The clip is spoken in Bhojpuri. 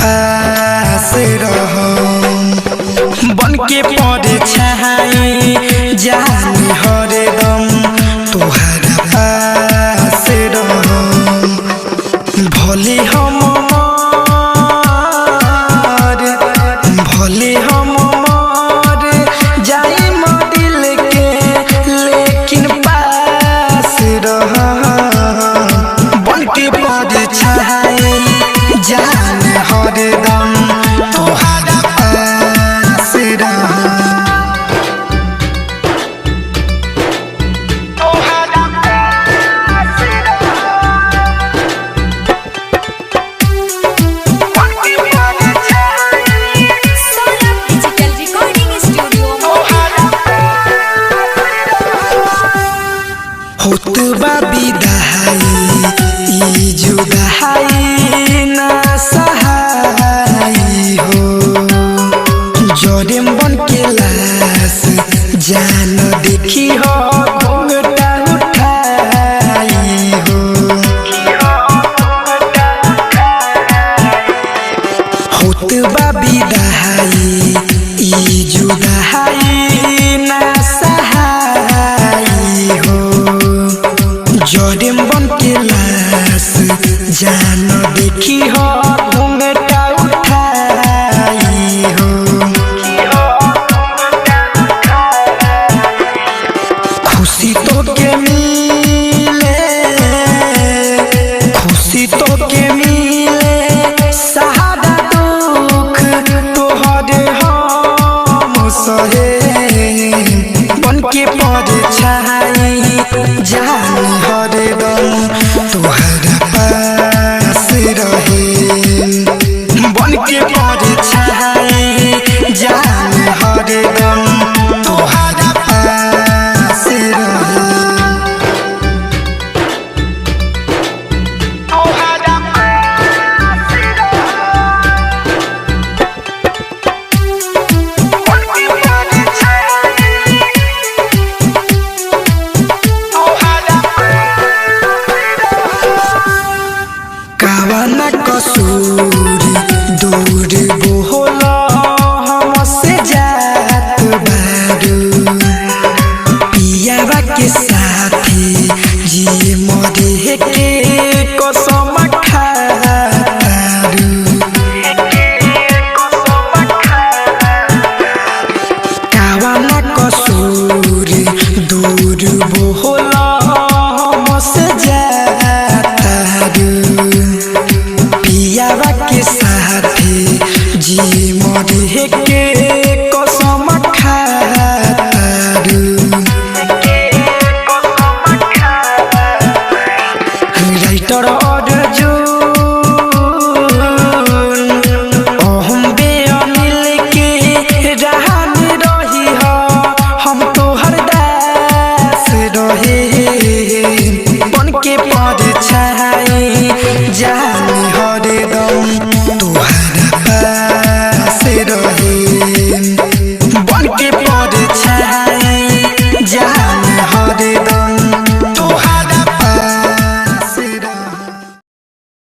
पास रहम बन के परछाई जानी हरदम तोहरा पास रहम भले हम मर जाए दिल के लेकिन पास रहम बन के परछाई जान हरदम तोहरा पास रहम होत बा विदाई ई जुदाई ना सहाई हो जोरेम बन के लाश जान देखी हो घूंघटा उठाई हो होत बा विदाई ई जुदाई ना सहाई हो जोरेम बन के लाश जान देखी हो घूंघटा उठाई हो खुशी तो के मिले सहारा दुख तोहरे हम सहे बन के परछाई जान हरदम तोहरा पास रहे बन के परछाई जान हरदम तोहरा पास रहे कावना कसूरी दूर बोला हमसे जात बारू पियावा के साथी जी मरे के कसम खातारू कावना कसूरी दूर बोला हमसे जातारू पियावा के साथी जी मरे के